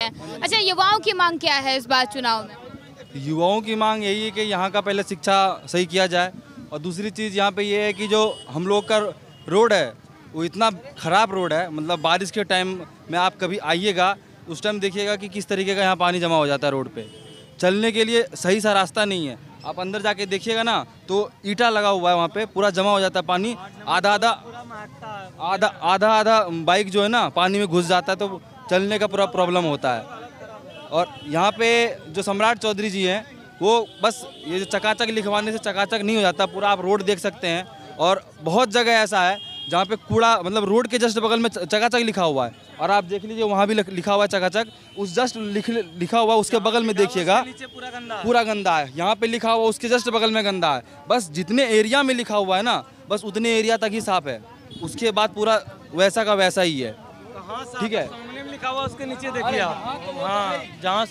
अच्छा, युवाओं की मांग क्या है इस बार चुनाव में? युवाओं की मांग यही है कि यहाँ का पहले शिक्षा सही किया जाए, और दूसरी चीज़ यहाँ पे ये है कि जो हम लोग का रोड है वो इतना ख़राब रोड है, मतलब बारिश के टाइम में आप कभी आइएगा उस टाइम देखिएगा कि किस तरीके का यहाँ पानी जमा हो जाता है रोड पे। चलने के लिए सही सा रास्ता नहीं है। आप अंदर जाके देखिएगा ना तो ईंटा लगा हुआ है, वहाँ पे पूरा जमा हो जाता है पानी। आधा आधा आधा आधा आधा बाइक जो है ना पानी में घुस जाता है, तो चलने का पूरा प्रॉब्लम होता है। और यहाँ पे जो सम्राट चौधरी जी हैं वो बस ये जो चकाचक लिखवाने से चकाचक नहीं हो जाता, पूरा आप रोड देख सकते हैं। और बहुत जगह ऐसा है जहाँ पे कूड़ा, मतलब रोड के जस्ट बगल में चकाचक लिखा हुआ है, और आप देख लीजिए वहाँ भी लिखा हुआ है चकाचक। उस जस्ट लिखा हुआ उसके बगल में देखिएगा पूरा गंदा है। यहाँ पे लिखा हुआ उसके जस्ट बगल में गंदा है। बस जितने एरिया में लिखा हुआ है ना, बस उतने एरिया तक ही साफ है, उसके बाद पूरा वैसा का वैसा ही है। ठीक है, लिखा हुआ उसके नीचे देखिए आप। हाँ, जहाँ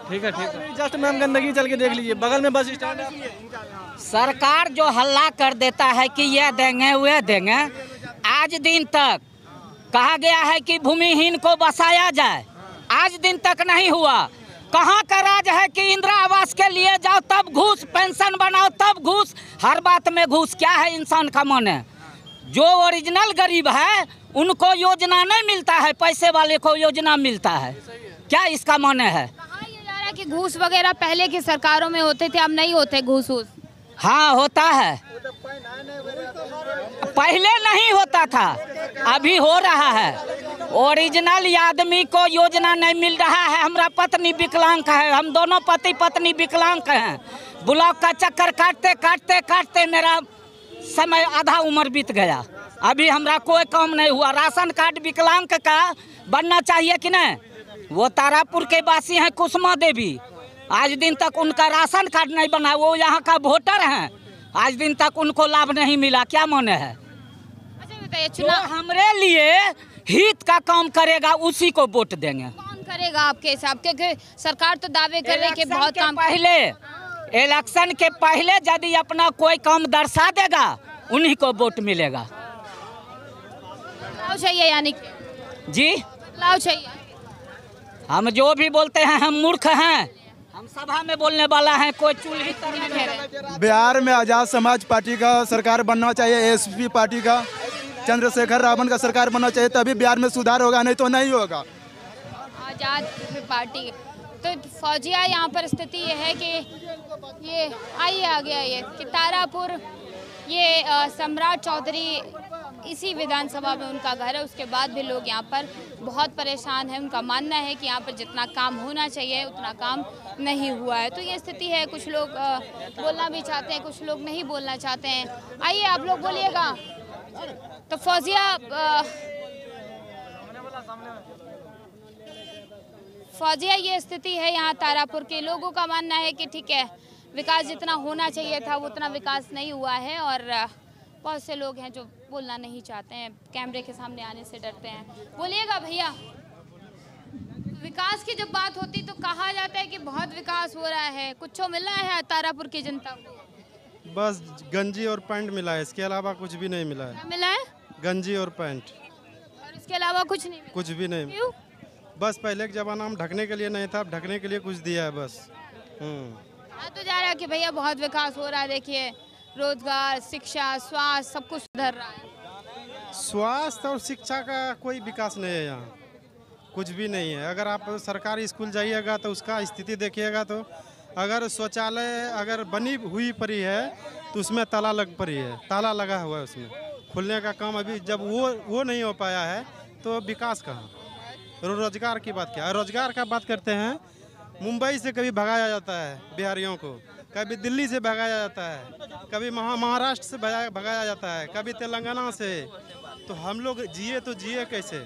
ठीक है जस्ट मैम गंदगी चल के देख लीजिए, बगल में बस स्टैंड है। सरकार जो हल्ला कर देता है कि यह देंगे वह देंगे, आज दिन तक कहा गया है कि भूमिहीन को बसाया जाए, आज दिन तक नहीं हुआ। कहाँ का राज है कि इंदिरा आवास के लिए जाओ तब घूस, पेंशन बनाओ तब घूस, हर बात में घूस। क्या है इंसान का मन है? जो ओरिजिनल गरीब है उनको योजना नहीं मिलता है, पैसे वाले को योजना मिलता है। क्या इसका मन है? कहा यह जा रहा है कि घूस वगैरह पहले की सरकारों में होते थे, अब नहीं होते घूस वूस। हाँ होता है, पहले नहीं होता था, अभी हो रहा है। ओरिजिनल आदमी को योजना नहीं मिल रहा है। हमारा पत्नी विकलांग है, हम दोनों पति पत्नी विकलांग हैं। ब्लॉक का चक्कर काटते काटते काटते मेरा समय आधा उम्र बीत गया, अभी हमरा कोई काम नहीं हुआ। राशन कार्ड विकलांग का बनना चाहिए कि नहीं? वो तारापुर के वासी हैं कुसुमा देवी, आज दिन तक उनका राशन कार्ड नहीं बना, वो यहाँ का वोटर हैं, आज दिन तक उनको लाभ नहीं मिला। क्या माने है? अच्छा बताइए, जो हमरे लिए हित का काम करेगा उसी को वोट देंगे। कौन करेगा आपके हिसाब? क्योंकि सरकार तो दावे कर रही है कि बहुत काम। पहले इलेक्शन के पहले यदि अपना कोई काम दर्शा देगा उन्हीं को वोट मिलेगा। बदलाव चाहिए, यानी कि जी बदलाव चाहिए। हम जो भी बोलते हैं हम मूर्ख हैं, हम सभा में बोलने वाला है, कोई चूल्ही तर नहीं है। बिहार में आज़ाद समाज पार्टी का सरकार बनना चाहिए, एसपी पार्टी का, चंद्रशेखर रावण का सरकार बनना चाहिए, तभी बिहार में सुधार होगा, नहीं तो नहीं होगा। आज़ाद पार्टी तो फौजिया यहाँ पर स्थिति ये है कि ये आइए आ गया ये कि तारापुर, ये सम्राट चौधरी इसी विधानसभा में उनका घर है। उसके बाद भी लोग यहाँ पर बहुत परेशान हैं। उनका मानना है कि यहाँ पर जितना काम होना चाहिए उतना काम नहीं हुआ है। तो ये स्थिति है, कुछ लोग बोलना भी चाहते हैं, कुछ लोग नहीं बोलना चाहते हैं। आइए आप लोग बोलिएगा। तो फौजिया ये स्थिति है यहाँ तारापुर के लोगों का मानना है कि ठीक है, विकास जितना होना चाहिए था वो उतना विकास नहीं हुआ है, और बहुत से लोग हैं जो बोलना नहीं चाहते हैं, कैमरे के सामने आने से डरते हैं। बोलिएगा भैया। विकास की जब बात होती तो कहा जाता है कि बहुत विकास हो रहा है, कुछ मिला है तारापुर की जनता को? बस गंजी और पैंट मिला है, इसके अलावा कुछ भी नहीं मिला है। क्या मिला है? गंजी और पैंट, और इसके अलावा कुछ नहीं मिला? कुछ भी नहीं। क्यों? बस पहले के जमाना में ढकने के लिए नहीं था, अब ढकने के लिए कुछ दिया है बस। तो जा रहा है कि भैया बहुत विकास हो रहा है, देखिए रोजगार, शिक्षा, स्वास्थ्य सब कुछ सुधर रहा है। स्वास्थ्य और शिक्षा का कोई विकास नहीं है यहाँ, कुछ भी नहीं है। अगर आप सरकारी स्कूल जाइएगा तो उसका स्थिति देखिएगा, तो अगर शौचालय अगर बनी हुई पड़ी है तो उसमें ताला लग पड़ी है, ताला लगा हुआ है उसमें, खुलने का काम अभी जब वो नहीं हो पाया है तो विकास कहाँ? रोजगार की बात क्या? रोजगार का बात करते हैं, मुंबई से कभी भगाया जाता है बिहारियों को, कभी दिल्ली से भगाया जाता है, कभी महाराष्ट्र से भगाया जाता है, कभी तेलंगाना से। तो हम लोग जिए तो जिए कैसे?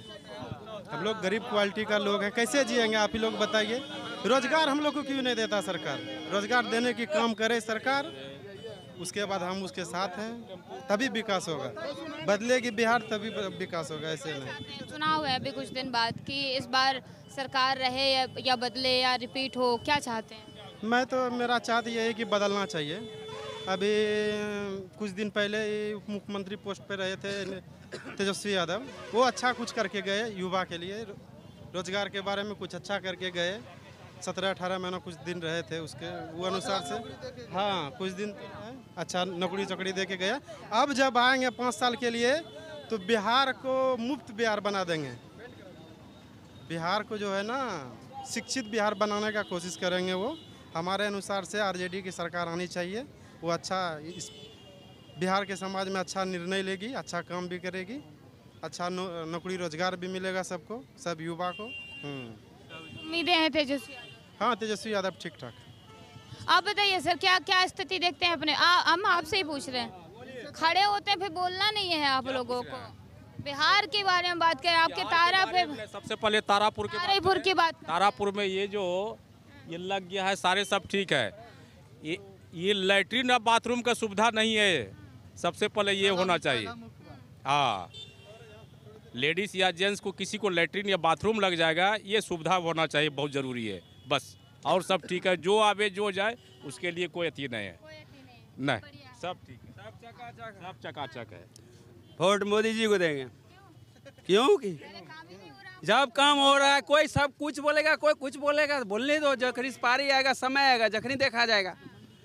हम लोग गरीब क्वालिटी का लोग हैं, कैसे जिएंगे आप ही लोग बताइए? रोजगार हम लोग को क्यों नहीं देता सरकार? रोजगार देने की काम करे सरकार, उसके बाद हम उसके साथ हैं, तभी विकास होगा। बदलेगी बिहार तभी विकास होगा, ऐसे नहीं। चुनाव है अभी कुछ दिन बाद, कि इस बार सरकार रहे या बदले या रिपीट हो, क्या चाहते हैं? मैं तो मेरा चाहत ये है कि बदलना चाहिए। अभी कुछ दिन पहले उप मुख्यमंत्री पोस्ट पे रहे थे तेजस्वी यादव, वो अच्छा कुछ करके गए युवा के लिए, रोजगार के बारे में कुछ अच्छा करके गए। 17-18 महीना कुछ दिन रहे थे, उसके वो अनुसार से हाँ कुछ दिन अच्छा नौकरी चौकरी दे के गया। अब जब आएंगे 5 साल के लिए तो बिहार को मुफ्त बिहार बना देंगे। बिहार को जो है ना शिक्षित बिहार बनाने का कोशिश करेंगे। वो हमारे अनुसार से आरजेडी की सरकार आनी चाहिए। वो अच्छा इस बिहार के समाज में अच्छा निर्णय लेगी, अच्छा काम भी करेगी, अच्छा नौकरी रोजगार भी मिलेगा सबको, सब युवा को। उम्मीदें हैं तेजस्वी? हाँ तेजस्वी यादव ठीक ठाक। आप बताइए सर, क्या क्या स्थिति देखते हैं अपने? हम आपसे ही पूछ रहे हैं। खड़े होते हैं फिर बोलना नहीं है आप लोगों को। बिहार के बारे में बात करें, आपके तारापुर, सबसे पहले तारापुर की बात। तारापुर में ये जो ये लग गया है सारे सब ठीक है। ये लैट्रिन और बाथरूम का सुविधा नहीं है, सबसे पहले ये होना चाहिए। हाँ लेडीज़ या जेंट्स को किसी को लैट्रिन या बाथरूम लग जाएगा, ये सुविधा होना चाहिए, बहुत ज़रूरी है बस। और सब ठीक है, जो आवे जो जाए उसके लिए कोई अति नहीं है, नहीं सब ठीक है, सब चकाचक है। वोट मोदी जी को देंगे क्योंकि जब काम हो रहा है कोई सब कुछ बोलेगा, कोई कुछ बोलेगा, बोलने दो। जखनी पारी आएगा, समय आएगा, जखनी देखा जाएगा।